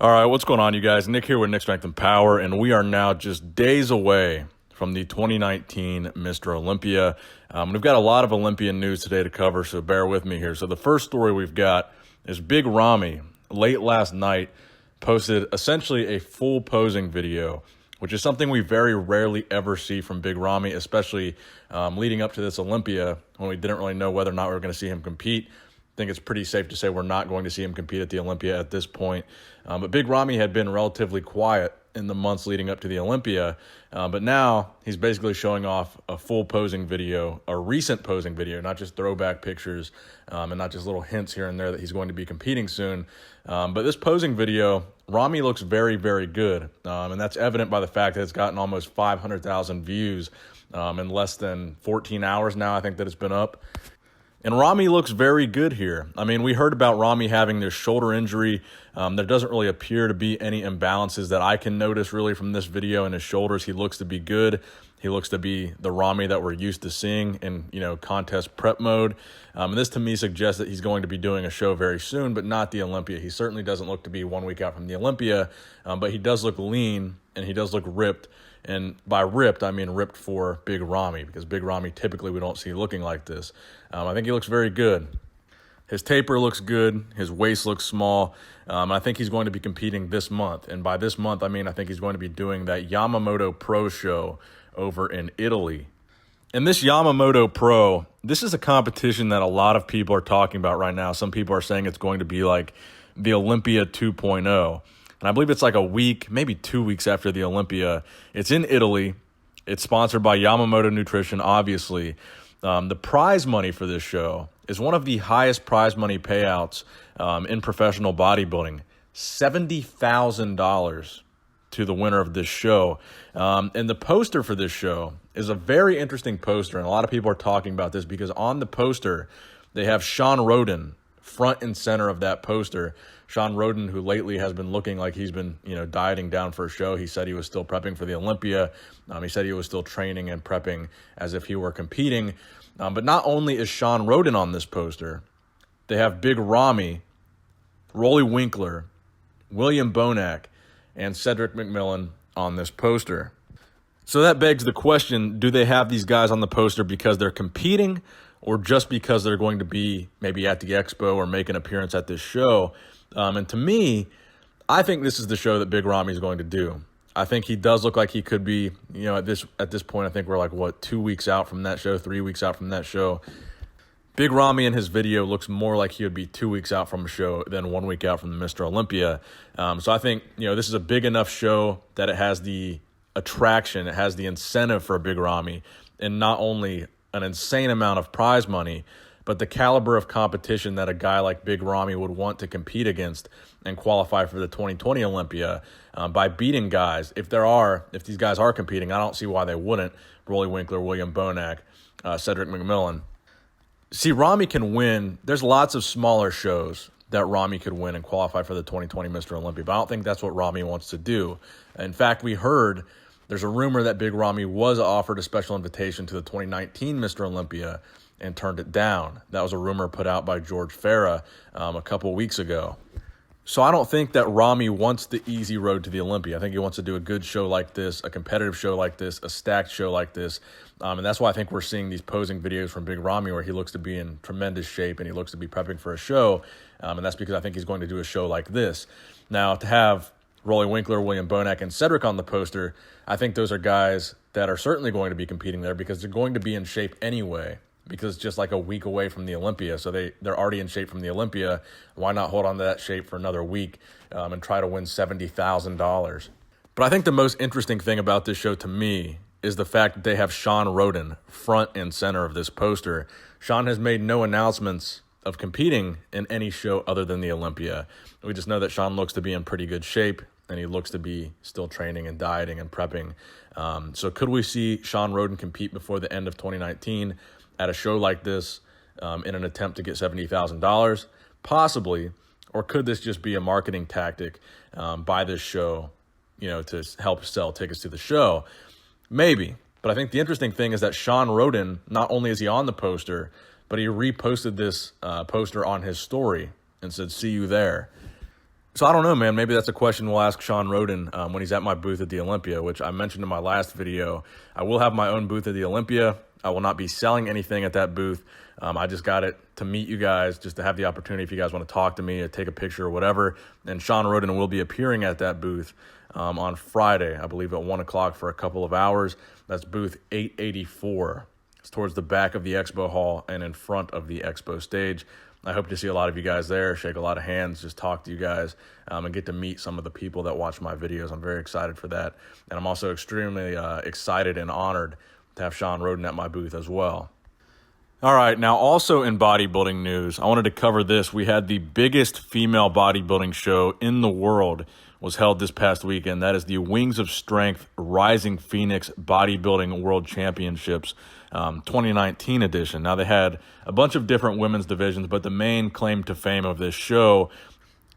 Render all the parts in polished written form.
All right, what's going on, you guys? Nick here with Nick Strength and Power, and we are now just days away from the 2019 Mr. Olympia. We've got a lot of Olympian news today to cover, so bear with me here. So the first story we've got is Big Ramy, late last night, posted essentially a full posing video, which is something we very rarely ever see from Big Ramy, especially leading up to this Olympia when we didn't really know whether or not we were going to see him compete. I think it's pretty safe to say we're not going to see him compete at the Olympia at this point. But Big Ramy had been relatively quiet in the months leading up to the Olympia. But now he's basically showing off a full posing video, a recent posing video, not just throwback pictures and not just little hints here and there that he's going to be competing soon. But this posing video, Ramy looks very, very good. And that's evident by the fact that it's gotten almost 500,000 views in less than 14 hours now, I think, that it's been up. And Ramy looks very good here. I mean, we heard about Ramy having this shoulder injury. There doesn't really appear to be any imbalances that I can notice really from this video in his shoulders. He looks to be good. He looks to be the Ramy that we're used to seeing in, contest prep mode. And this to me suggests that he's going to be doing a show very soon, but not the Olympia. He certainly doesn't look to be 1 week out from the Olympia, but he does look lean and he does look ripped. And by ripped, I mean ripped for Big Ramy, because Big Ramy typically we don't see looking like this. I think he looks very good. His taper looks good. His waist looks small. I think he's going to be competing this month. And by this month, I mean I think he's going to be doing that Yamamoto Pro show over in Italy. And this Yamamoto Pro, this is a competition that a lot of people are talking about right now. Some people are saying it's going to be like the Olympia 2.0. And I believe it's like a week, maybe 2 weeks after the Olympia. It's in Italy. It's sponsored by Yamamoto Nutrition, obviously. The prize money for this show is one of the highest prize money payouts in professional bodybuilding, $70,000 to the winner of this show. And the poster for this show is a very interesting poster, and a lot of people are talking about this because on the poster, they have Shawn Rhoden front and center of that poster. Shawn Rhoden, who lately has been looking like he's been, dieting down for a show. He said he was still prepping for the Olympia. He said he was still training and prepping as if he were competing. But not only is Shawn Rhoden on this poster, they have Big Ramy, Rolly Winkler, William Bonac, and Cedric McMillan on this poster. So that begs the question, do they have these guys on the poster because they're competing or just because they're going to be maybe at the expo or make an appearance at this show? And to me, I think this is the show that Big Ramy is going to do. I think he does look like he could be, at this point, I think we're like, 2 weeks out from that show, 3 weeks out from that show. Big Ramy in his video looks more like he would be 2 weeks out from a show than 1 week out from the Mr. Olympia. So I think, this is a big enough show that it has the attraction, it has the incentive for Big Ramy, and not only an insane amount of prize money, but the caliber of competition that a guy like Big Ramy would want to compete against and qualify for the 2020 Olympia by beating guys. If these guys are competing, I don't see why they wouldn't. Rolly Winkler, William Bonac, Cedric McMillan. See, Ramy can win. There's lots of smaller shows that Ramy could win and qualify for the 2020 Mr. Olympia, but I don't think that's what Ramy wants to do. In fact, we heard there's a rumor that Big Ramy was offered a special invitation to the 2019 Mr. Olympia and turned it down. That was a rumor put out by George Farah a couple weeks ago. So I don't think that Ramy wants the easy road to the Olympia. I think he wants to do a good show like this, a competitive show like this, a stacked show like this. And that's why I think we're seeing these posing videos from Big Ramy where he looks to be in tremendous shape and he looks to be prepping for a show. And that's because I think he's going to do a show like this. Now, to have Rolly Winkler, William Bonac, and Cedric on the poster, I think those are guys that are certainly going to be competing there because they're going to be in shape anyway, because it's just like a week away from the Olympia. So they're already in shape from the Olympia. Why not hold on to that shape for another week and try to win $70,000? But I think the most interesting thing about this show to me is the fact that they have Shawn Rhoden front and center of this poster. Shawn has made no announcements of competing in any show other than the Olympia. We just know that Shawn looks to be in pretty good shape, and he looks to be still training and dieting and prepping. So could we see Shawn Rhoden compete before the end of 2019 at a show like this in an attempt to get $70,000? Possibly. Or could this just be a marketing tactic by this show, to help sell tickets to the show? Maybe. But I think the interesting thing is that Shawn Rhoden, not only is he on the poster, but he reposted this poster on his story and said, "See you there." So I don't know, man. Maybe that's a question we'll ask Sean Roden when he's at my booth at the Olympia, which I mentioned in my last video. I will have my own booth at the Olympia. I will not be selling anything at that booth. I just got it to meet you guys, just to have the opportunity if you guys want to talk to me or take a picture or whatever. And Sean Roden will be appearing at that booth on Friday, I believe at 1 o'clock for a couple of hours. That's booth 884. It's towards the back of the expo hall and in front of the expo stage. I hope to see a lot of you guys there, shake a lot of hands, just talk to you guys, and get to meet some of the people that watch my videos. I'm very excited for that. And I'm also extremely excited and honored to have Sean Roden at my booth as well. All right, now also in bodybuilding news, I wanted to cover this. We had the biggest female bodybuilding show in the world was held this past weekend. That is the Wings of Strength Rising Phoenix Bodybuilding World Championships 2019 edition. Now, they had a bunch of different women's divisions, but the main claim to fame of this show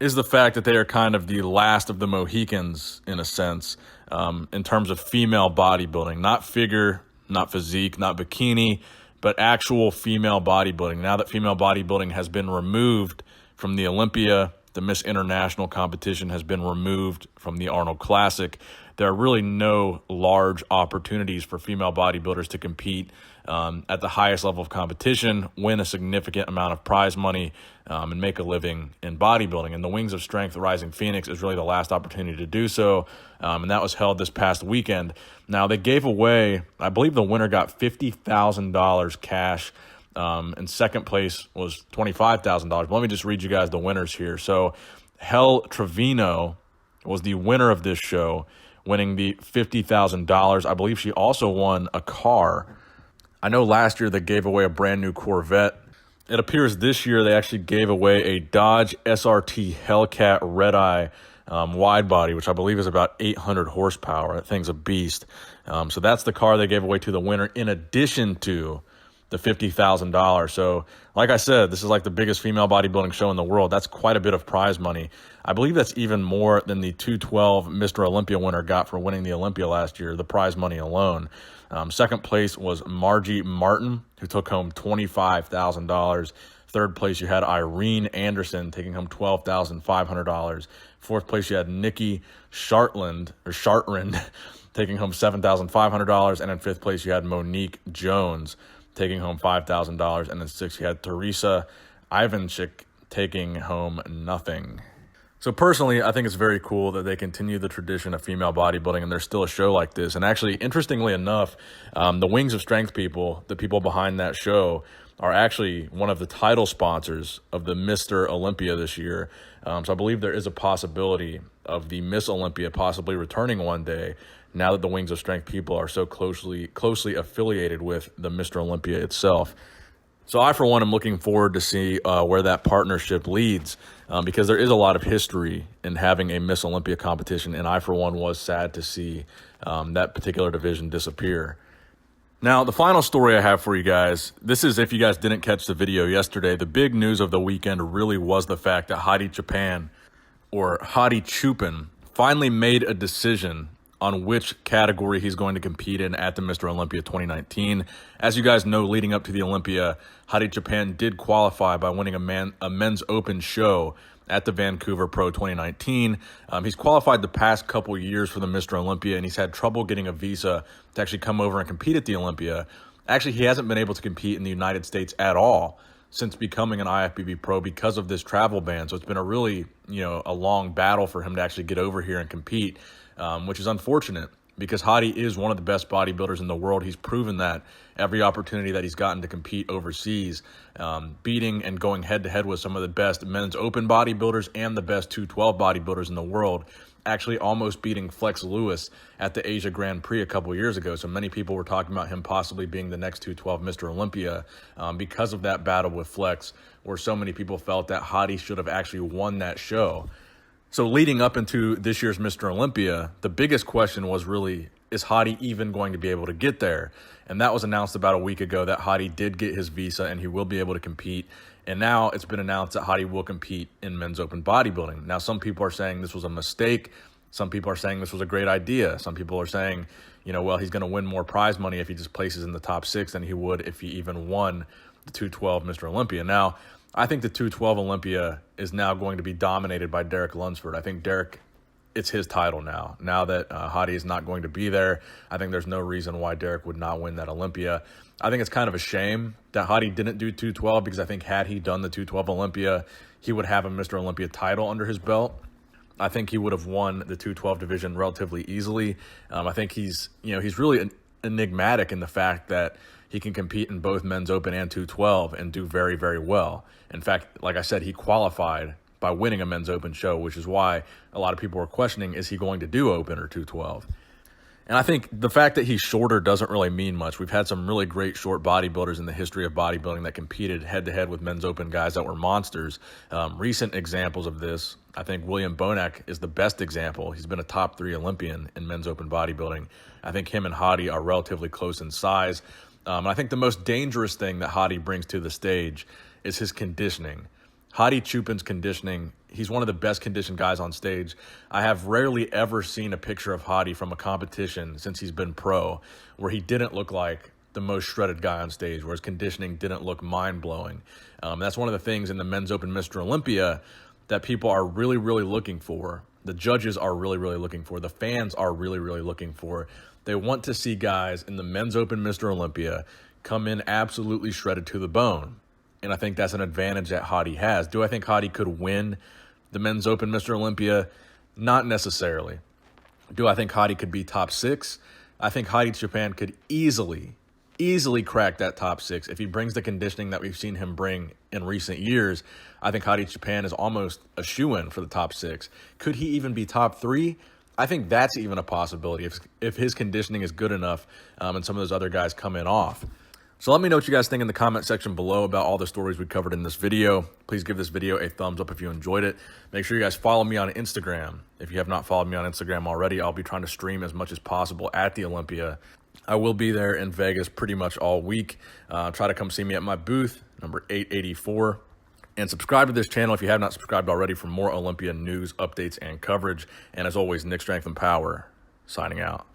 is the fact that they are kind of the last of the Mohicans, in a sense, in terms of female bodybuilding. Not figure, not physique, not bikini, but actual female bodybuilding. Now that female bodybuilding has been removed from the Olympia, the Miss International competition has been removed from the Arnold Classic, there are really no large opportunities for female bodybuilders to compete at the highest level of competition, win a significant amount of prize money, and make a living in bodybuilding. And the Wings of Strength Rising Phoenix is really the last opportunity to do so, and that was held this past weekend. Now, they gave away, I believe the winner got $50,000 cash, and second place was $25,000. But let me just read you guys the winners here. So Hel Trevino was the winner of this show, winning the $50,000. I believe she also won a car. I know last year they gave away a brand new Corvette. It appears this year they actually gave away a Dodge SRT Hellcat Red Eye wide body, which I believe is about 800 horsepower. That thing's a beast. So that's the car they gave away to the winner, in addition to the $50,000. So like I said, this is like the biggest female bodybuilding show in the world. That's quite a bit of prize money. I believe that's even more than the 212 Mr. Olympia winner got for winning the Olympia last year, the prize money alone. Second place was Margie Martin, who took home $25,000. Third place, you had Irene Anderson taking home $12,500. Fourth place, you had Nikki Chartrand taking home $7,500. And in fifth place, you had Monique Jones taking home $5,000. And in sixth, you had Teresa Ivanchik taking home nothing. So personally, I think it's very cool that they continue the tradition of female bodybuilding and there's still a show like this. And actually, interestingly enough, the Wings of Strength people, the people behind that show, are actually one of the title sponsors of the Mr. Olympia this year. So I believe there is a possibility of the Miss Olympia possibly returning one day, now that the Wings of Strength people are so closely affiliated with the Mr. Olympia itself. So I, for one, am looking forward to see where that partnership leads, because there is a lot of history in having a Miss Olympia competition, and I, for one, was sad to see that particular division disappear. Now, the final story I have for you guys, this is, if you guys didn't catch the video yesterday, the big news of the weekend really was the fact that Hadi Choopan, or Hadi Choopan, finally made a decision on which category he's going to compete in at the Mr. Olympia 2019. As you guys know, leading up to the Olympia, Hadi Choopan did qualify by winning a men's open show at the Vancouver Pro 2019. He's qualified the past couple years for the Mr. Olympia, and he's had trouble getting a visa to actually come over and compete at the Olympia. Actually, he hasn't been able to compete in the United States at all since becoming an IFBB Pro because of this travel ban. So it's been a really, a long battle for him to actually get over here and compete, which is unfortunate because Hadi is one of the best bodybuilders in the world. He's proven that every opportunity that he's gotten to compete overseas, beating and going head-to-head with some of the best men's open bodybuilders and the best 212 bodybuilders in the world, actually almost beating Flex Lewis at the Asia Grand Prix a couple years ago. So many people were talking about him possibly being the next 212 Mr. Olympia because of that battle with Flex, where so many people felt that Hadi should have actually won that show. So leading up into this year's Mr. Olympia, the biggest question was really, is Hadi even going to be able to get there? And that was announced about a week ago that Hadi did get his visa and he will be able to compete. And now it's been announced that Hadi will compete in men's open bodybuilding. Now, some people are saying this was a mistake. Some people are saying this was a great idea. Some people are saying, well, he's going to win more prize money if he just places in the top 6 than he would if he even won the 212 Mr. Olympia. Now, I think the 212 Olympia is now going to be dominated by Derek Lunsford. I think Derek, it's his title now. Now that Hadi is not going to be there, I think there's no reason why Derek would not win that Olympia. I think it's kind of a shame that Hadi didn't do 212, because I think had he done the 212 Olympia, he would have a Mr. Olympia title under his belt. I think he would have won the 212 division relatively easily. I think he's really enigmatic in the fact that he can compete in both men's open and 212 and do very, very well. In fact, like I said, he qualified by winning a men's open show, which is why a lot of people were questioning, is he going to do open or 212? And I think the fact that he's shorter doesn't really mean much. We've had some really great short bodybuilders in the history of bodybuilding that competed head-to-head with men's open guys that were monsters. Recent examples of this, I think William Bonac is the best example. He's been a top 3 Olympian in men's open bodybuilding. I think him and Hadi are relatively close in size. And I think the most dangerous thing that Hadi brings to the stage is his conditioning. Hadi Choopan's conditioning, he's one of the best conditioned guys on stage. I have rarely ever seen a picture of Hadi from a competition since he's been pro where he didn't look like the most shredded guy on stage, where his conditioning didn't look mind-blowing. That's one of the things in the men's open Mr. Olympia that people are really, really looking for. The judges are really, really looking for. The fans are really, really looking for. They want to see guys in the men's open Mr. Olympia come in absolutely shredded to the bone. And I think that's an advantage that Hadi has. Do I think Hadi could win the men's open Mr. Olympia? Not necessarily. Do I think Hadi could be top 6? I think Hadi Choopan could easily crack that top 6. If he brings the conditioning that we've seen him bring in recent years, I think Hadi Choopan is almost a shoo-in for the top 6. Could he even be top 3? I think that's even a possibility if his conditioning is good enough and some of those other guys come in off. So let me know what you guys think in the comment section below about all the stories we covered in this video. Please give this video a thumbs up if you enjoyed it. Make sure you guys follow me on Instagram. If you have not followed me on Instagram already, I'll be trying to stream as much as possible at the Olympia. I will be there in Vegas pretty much all week. Try to come see me at my booth, number 884. And subscribe to this channel if you have not subscribed already for more Olympia news, updates, and coverage. And as always, Nick Strength and Power, signing out.